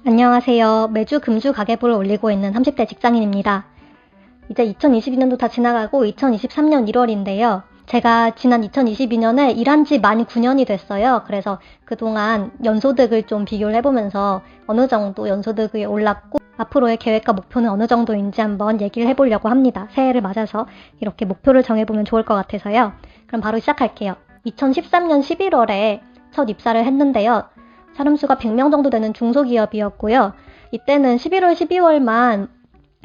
안녕하세요. 매주 금주 가계부를 올리고 있는 30대 직장인입니다. 이제 2022년도 다 지나가고 2023년 1월인데요. 제가 지난 2022년에 일한 지 만 9년이 됐어요. 그래서 그동안 연소득을 좀 비교를 해보면서 어느 정도 연소득이 올랐고 앞으로의 계획과 목표는 어느 정도인지 한번 얘기를 해보려고 합니다. 새해를 맞아서 이렇게 목표를 정해보면 좋을 것 같아서요. 그럼 바로 시작할게요. 2013년 11월에 첫 입사를 했는데요. 사람 수가 100명 정도 되는 중소기업이었고요. 이때는 11월, 12월만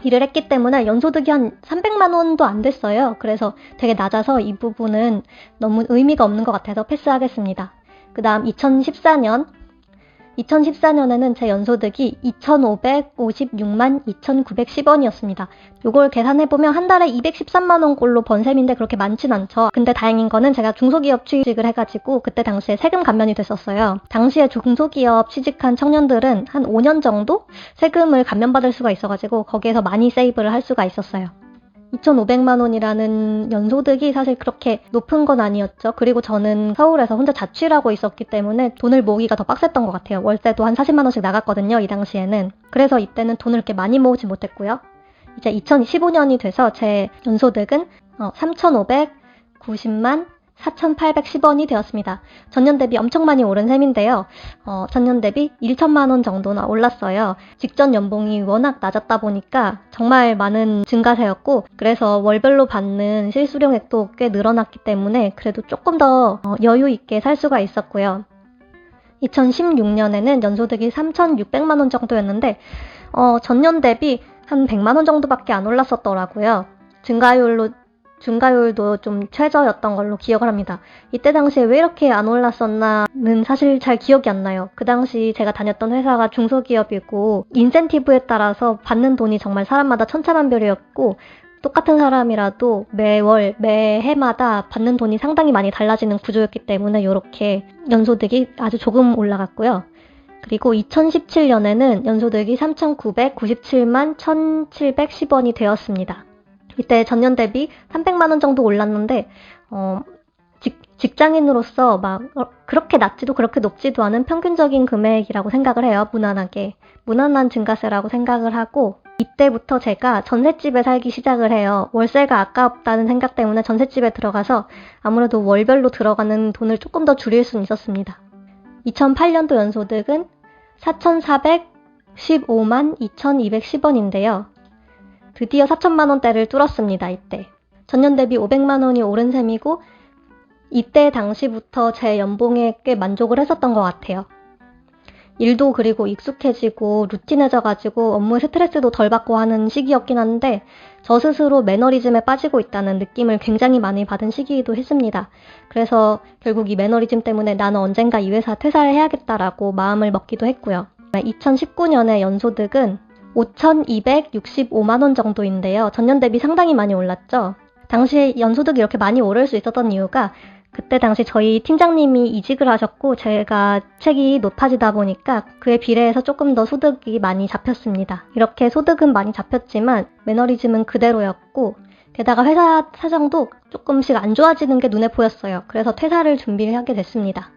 일을 했기 때문에 연소득이 한 300만 원도 안 됐어요. 그래서 되게 낮아서 이 부분은 너무 의미가 없는 것 같아서 패스하겠습니다. 그 다음 2014년에는 제 연소득이 2,556만 2,910원이었습니다. 요걸 계산해보면 한 달에 213만 원 꼴로 번 셈인데 그렇게 많진 않죠. 근데 다행인 거는 제가 중소기업 취직을 해가지고 그때 당시에 세금 감면이 됐었어요. 당시에 중소기업 취직한 청년들은 한 5년 정도 세금을 감면받을 수가 있어가지고 거기에서 많이 세이브를 할 수가 있었어요. 2,500만 원이라는 연소득이 사실 그렇게 높은 건 아니었죠. 그리고 저는 서울에서 혼자 자취를 하고 있었기 때문에 돈을 모으기가 더 빡셌던 것 같아요. 월세도 한 40만 원씩 나갔거든요. 이 당시에는. 그래서 이때는 돈을 이렇게 많이 모으지 못했고요. 이제 2015년이 돼서 제 연소득은 3,590만 4,810원이 되었습니다. 전년 대비 엄청 많이 오른 셈인데요. 전년 대비 1천만 원 정도나 올랐어요. 직전 연봉이 워낙 낮았다 보니까 정말 많은 증가세였고 그래서 월별로 받는 실수령액도 꽤 늘어났기 때문에 그래도 조금 더 여유 있게 살 수가 있었고요. 2016년에는 연소득이 3,600만 원 정도였는데 전년 대비 한 100만 원 정도밖에 안 올랐었더라고요. 증가율도 좀 최저였던 걸로 기억을 합니다. 이때 당시에 왜 이렇게 안 올랐었나는 사실 잘 기억이 안 나요. 그 당시 제가 다녔던 회사가 중소기업이고 인센티브에 따라서 받는 돈이 정말 사람마다 천차만별이었고 똑같은 사람이라도 매월, 매해마다 받는 돈이 상당히 많이 달라지는 구조였기 때문에 이렇게 연소득이 아주 조금 올라갔고요. 그리고 2017년에는 연소득이 3,997만 1,710원이 되었습니다. 이때 전년 대비 300만 원 정도 올랐는데 직장인으로서 막 그렇게 낮지도 그렇게 높지도 않은 평균적인 금액이라고 생각을 해요. 무난한 증가세라고 생각을 하고 이때부터 제가 전셋집에 살기 시작을 해요. 월세가 아깝다는 생각 때문에 전셋집에 들어가서 아무래도 월별로 들어가는 돈을 조금 더 줄일 수는 있었습니다. 2008년도 연소득은 4,415만 2,210원인데요. 드디어 4천만 원대를 뚫었습니다. 이때. 전년 대비 500만 원이 오른 셈이고 이때 당시부터 제 연봉에 꽤 만족을 했었던 것 같아요. 일도 그리고 익숙해지고 루틴해져가지고 업무에 스트레스도 덜 받고 하는 시기였긴 한데 저 스스로 매너리즘에 빠지고 있다는 느낌을 굉장히 많이 받은 시기이기도 했습니다. 그래서 결국 이 매너리즘 때문에 나는 언젠가 이 회사 퇴사를 해야겠다라고 마음을 먹기도 했고요. 2019년에 연소득은 5,265만 원 정도인데요. 전년 대비 상당히 많이 올랐죠. 당시에 연소득이 이렇게 많이 오를 수 있었던 이유가 그때 당시 저희 팀장님이 이직을 하셨고 제가 책이 높아지다 보니까 그에 비례해서 조금 더 소득이 많이 잡혔습니다. 이렇게 소득은 많이 잡혔지만 매너리즘은 그대로였고 게다가 회사 사정도 조금씩 안 좋아지는 게 눈에 보였어요. 그래서 퇴사를 준비를 하게 됐습니다.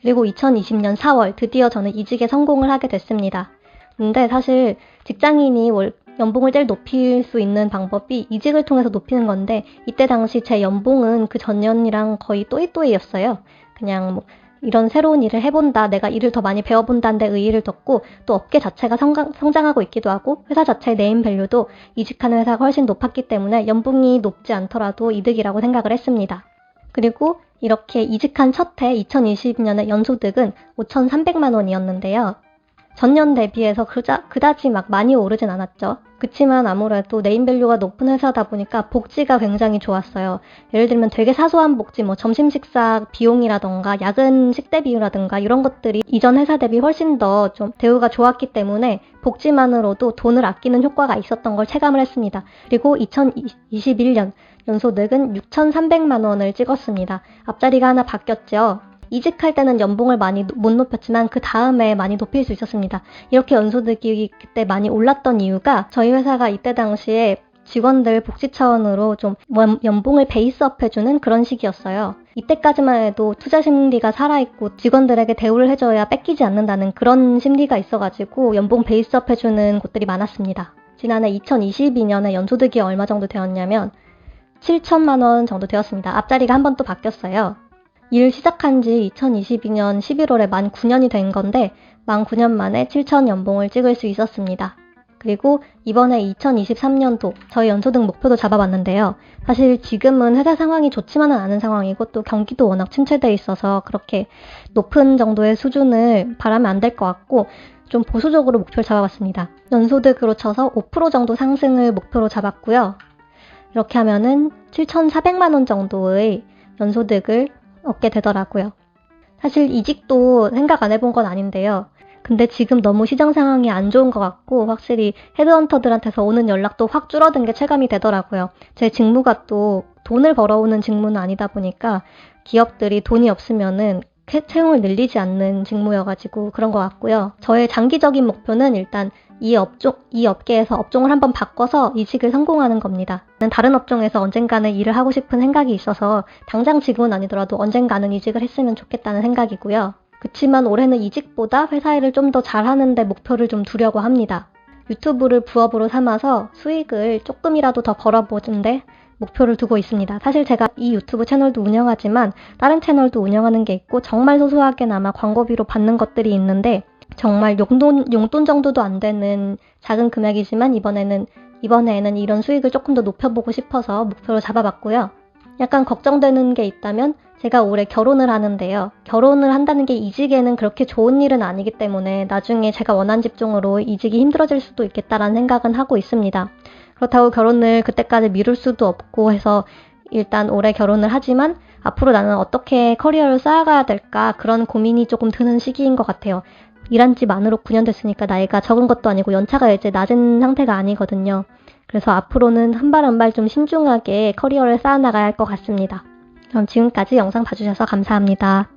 그리고 2020년 4월 드디어 저는 이직에 성공을 하게 됐습니다. 근데 사실 직장인이 연봉을 제일 높일 수 있는 방법이 이직을 통해서 높이는 건데 이때 당시 제 연봉은 그 전년이랑 거의 또이또이였어요. 그냥 뭐 이런 새로운 일을 해본다, 내가 일을 더 많이 배워본다는 데 의의를 뒀고 또 업계 자체가 성장하고 있기도 하고 회사 자체의 네임밸류도 이직하는 회사가 훨씬 높았기 때문에 연봉이 높지 않더라도 이득이라고 생각을 했습니다. 그리고 이렇게 이직한 첫 해 2020년에 연소득은 5,300만 원이었는데요. 전년 대비해서 그다지 막 많이 오르진 않았죠. 그치만 아무래도 네임밸류가 높은 회사다 보니까 복지가 굉장히 좋았어요. 예를 들면 되게 사소한 복지, 뭐 점심 식사 비용이라던가 야근 식대 비용이라던가 이런 것들이 이전 회사 대비 훨씬 더 좀 대우가 좋았기 때문에 복지만으로도 돈을 아끼는 효과가 있었던 걸 체감을 했습니다. 그리고 2021년 연소득은 6,300만 원을 찍었습니다. 앞자리가 하나 바뀌었죠. 이직할 때는 연봉을 많이 못 높였지만 그 다음에 많이 높일 수 있었습니다. 이렇게 연소득이 그때 많이 올랐던 이유가 저희 회사가 이때 당시에 직원들 복지 차원으로 좀 연봉을 베이스업 해주는 그런 시기였어요. 이때까지만 해도 투자 심리가 살아있고 직원들에게 대우를 해줘야 뺏기지 않는다는 그런 심리가 있어가지고 연봉 베이스업 해주는 곳들이 많았습니다. 지난해 2022년에 연소득이 얼마 정도 되었냐면 7천만 원 정도 되었습니다. 앞자리가 한 번 또 바뀌었어요. 일 시작한 지 2022년 11월에 만 9년이 된 건데 만 9년 만에 7천 연봉을 찍을 수 있었습니다. 그리고 이번에 2023년도 저희 연소득 목표도 잡아봤는데요. 사실 지금은 회사 상황이 좋지만은 않은 상황이고 또 경기도 워낙 침체되어 있어서 그렇게 높은 정도의 수준을 바라면 안 될 것 같고 좀 보수적으로 목표를 잡아봤습니다. 연소득으로 쳐서 5% 정도 상승을 목표로 잡았고요. 이렇게 하면은 7,400만 원 정도의 연소득을 얻게 되더라고요. 사실 이직도 생각 안 해본 건 아닌데요. 근데 지금 너무 시장 상황이 안 좋은 것 같고 확실히 헤드헌터들한테서 오는 연락도 확 줄어든 게 체감이 되더라고요. 제 직무가 또 돈을 벌어오는 직무는 아니다 보니까 기업들이 돈이 없으면은 채용을 늘리지 않는 직무여가지고 그런 것 같고요. 저의 장기적인 목표는 일단 이 업계에서 업종을 한번 바꿔서 이직을 성공하는 겁니다. 다른 업종에서 언젠가는 일을 하고 싶은 생각이 있어서 당장 지금은 아니더라도 언젠가는 이직을 했으면 좋겠다는 생각이고요. 그치만 올해는 이직보다 회사 일을 좀 더 잘하는데 목표를 좀 두려고 합니다. 유튜브를 부업으로 삼아서 수익을 조금이라도 더 벌어보는데 목표를 두고 있습니다. 사실 제가 이 유튜브 채널도 운영하지만 다른 채널도 운영하는 게 있고 정말 소소하게나마 광고비로 받는 것들이 있는데 정말 용돈 정도도 안 되는 작은 금액이지만 이번에는 이런 수익을 조금 더 높여보고 싶어서 목표로 잡아봤고요. 약간 걱정되는 게 있다면 제가 올해 결혼을 하는데요. 결혼을 한다는 게 이직에는 그렇게 좋은 일은 아니기 때문에 나중에 제가 원하는 직종으로 이직이 힘들어질 수도 있겠다라는 생각은 하고 있습니다. 그렇다고 결혼을 그때까지 미룰 수도 없고 해서 일단 올해 결혼을 하지만 앞으로 나는 어떻게 커리어를 쌓아가야 될까 그런 고민이 조금 드는 시기인 것 같아요. 일한 지 만으로 9년 됐으니까 나이가 적은 것도 아니고 연차가 이제 낮은 상태가 아니거든요. 그래서 앞으로는 한 발 한 발 좀 신중하게 커리어를 쌓아나가야 할 것 같습니다. 그럼 지금까지 영상 봐주셔서 감사합니다.